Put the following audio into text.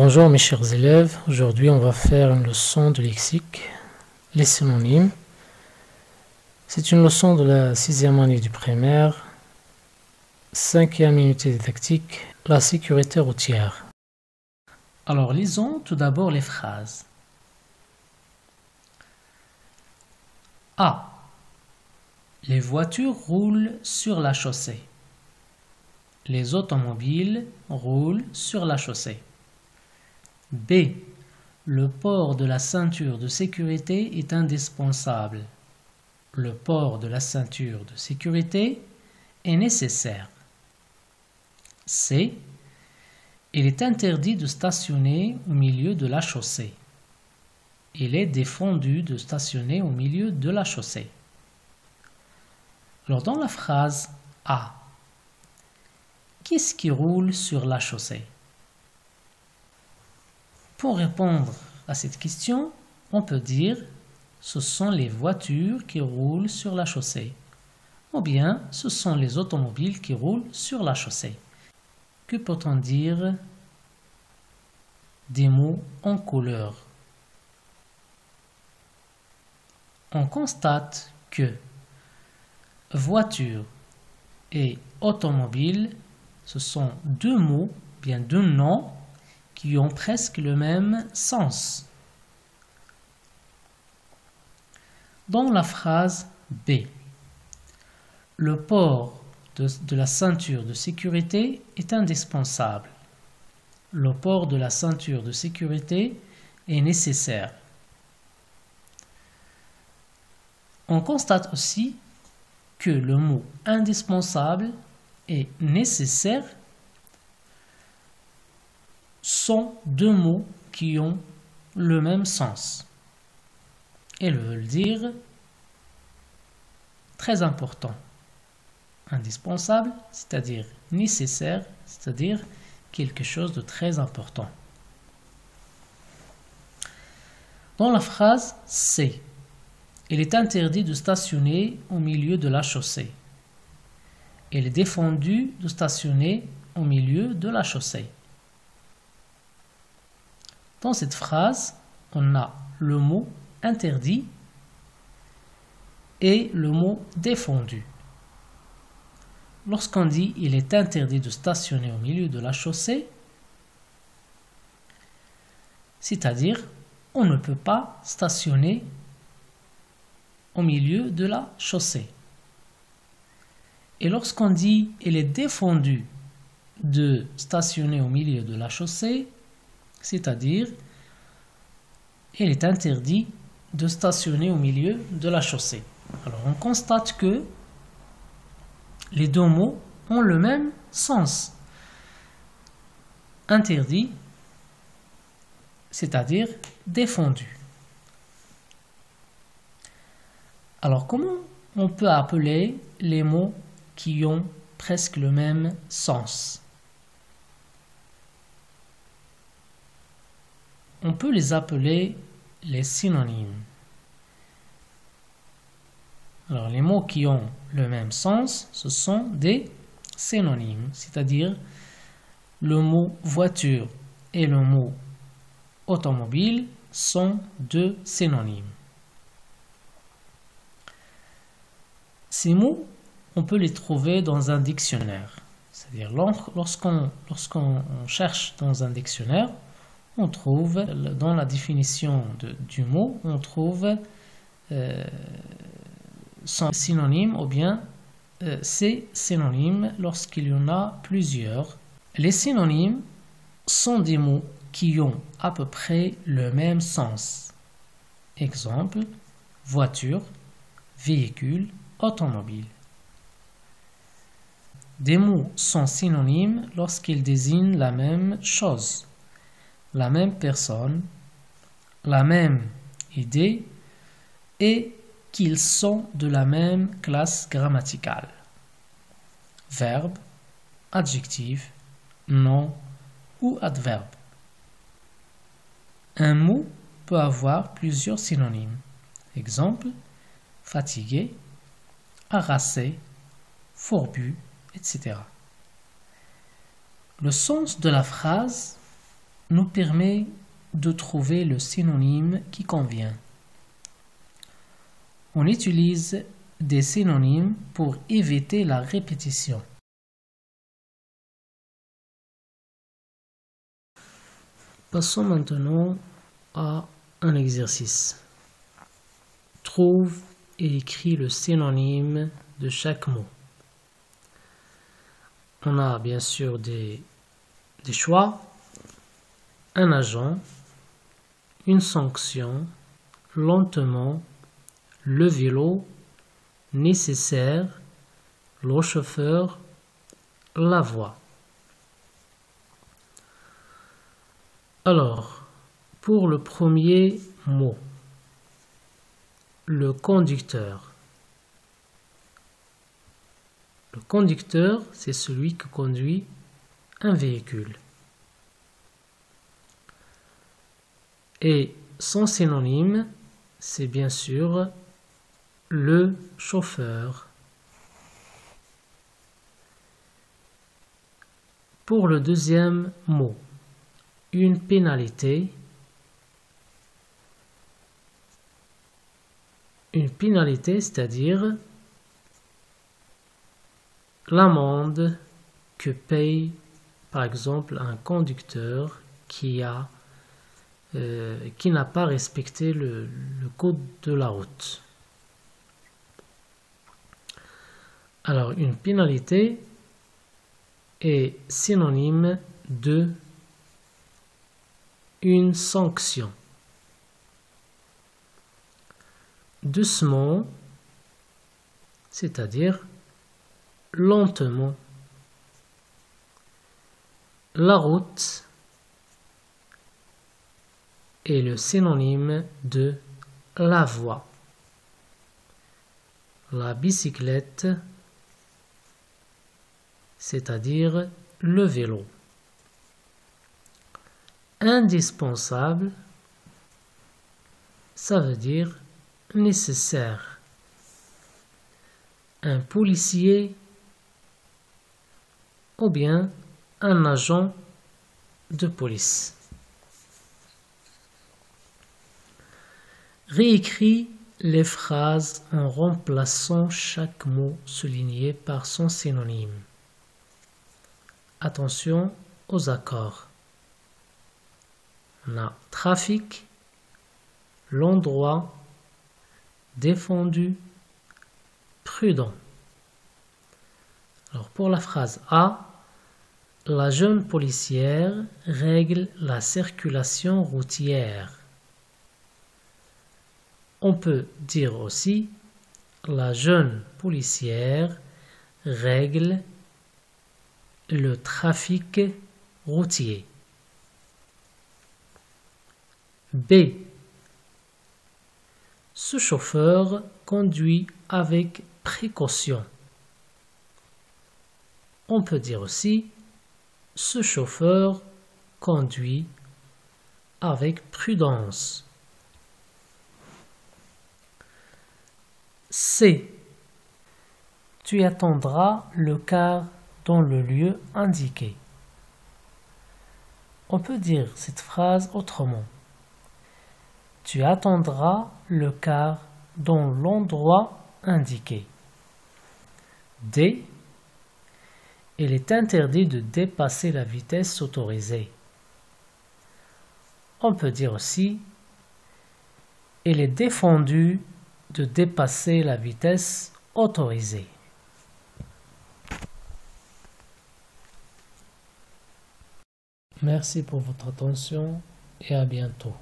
Bonjour mes chers élèves, aujourd'hui on va faire une leçon de lexique, les synonymes. C'est une leçon de la 6e année du primaire, 5e unité didactique, la sécurité routière. Alors lisons tout d'abord les phrases. A. Les voitures roulent sur la chaussée. Les automobiles roulent sur la chaussée. B. Le port de la ceinture de sécurité est indispensable. Le port de la ceinture de sécurité est nécessaire. C. Il est interdit de stationner au milieu de la chaussée. Il est défendu de stationner au milieu de la chaussée. Alors dans la phrase A, qu'est-ce qui roule sur la chaussée? Pour répondre à cette question, on peut dire ce sont les voitures qui roulent sur la chaussée ou bien ce sont les automobiles qui roulent sur la chaussée. Que peut-on dire des mots en couleur? On constate que voiture et automobile, ce sont deux mots, bien deux noms, qui ont presque le même sens. Dans la phrase B, le port de la ceinture de sécurité est indispensable. Le port de la ceinture de sécurité est nécessaire. On constate aussi que le mot indispensable et nécessaire sont deux mots qui ont le même sens. Elles veulent dire très important. Indispensable, c'est-à-dire nécessaire, c'est-à-dire quelque chose de très important. Dans la phrase C, il est interdit de stationner au milieu de la chaussée. Il est défendu de stationner au milieu de la chaussée. Dans cette phrase, on a le mot interdit et le mot défendu. Lorsqu'on dit il est interdit de stationner au milieu de la chaussée, c'est-à-dire on ne peut pas stationner au milieu de la chaussée. Et lorsqu'on dit il est défendu de stationner au milieu de la chaussée, c'est-à-dire il est interdit de stationner au milieu de la chaussée. Alors on constate que les deux mots ont le même sens. Interdit, c'est-à-dire défendu. Alors comment on peut appeler les mots qui ont presque le même sens? On peut les appeler les synonymes. Alors, les mots qui ont le même sens, ce sont des synonymes, c'est-à-dire le mot voiture et le mot automobile sont deux synonymes. Ces mots, on peut les trouver dans un dictionnaire. C'est-à-dire, lorsqu'on cherche dans un dictionnaire, on trouve, dans la définition du mot, on trouve son synonyme ou bien ses synonymes lorsqu'il y en a plusieurs. Les synonymes sont des mots qui ont à peu près le même sens. Exemple, voiture, véhicule, automobile. Des mots sont synonymes lorsqu'ils désignent la même chose, la même personne, la même idée et qu'ils sont de la même classe grammaticale. Verbe, adjectif, nom ou adverbe. Un mot peut avoir plusieurs synonymes. Exemple, fatigué, harassé, fourbu, etc. Le sens de la phrase nous permet de trouver le synonyme qui convient. On utilise des synonymes pour éviter la répétition. Passons maintenant à un exercice. Trouve et écris le synonyme de chaque mot. On a bien sûr des choix, un agent, une sanction, lentement, le vélo, nécessaire, le chauffeur, la voie. Alors, pour le premier mot, le conducteur. Le conducteur, c'est celui qui conduit un véhicule. Et son synonyme, c'est bien sûr le chauffeur. Pour le deuxième mot, une pénalité. Une pénalité, c'est-à-dire l'amende que paye par exemple un conducteur qui n'a pas respecté le code de la route. Alors une pénalité est synonyme de une sanction. Doucement, c'est-à-dire lentement. La route est le synonyme de la voie. La bicyclette, c'est-à-dire le vélo. Indispensable, ça veut dire nécessaire. Un policier ou bien un agent de police. Réécris les phrases en remplaçant chaque mot souligné par son synonyme. Attention aux accords. On a trafic, l'endroit, défendu, prudent. Alors pour la phrase A, la jeune policière règle la circulation routière. On peut dire aussi la jeune policière règle le trafic routier. B. Ce chauffeur conduit avec précaution. On peut dire aussi ce chauffeur conduit avec prudence. C. Tu attendras le car dans le lieu indiqué. On peut dire cette phrase autrement. Tu attendras le car dans l'endroit indiqué. D. Il est interdit de dépasser la vitesse autorisée. On peut dire aussi il est défendu de dépasser la vitesse autorisée. Merci pour votre attention et à bientôt.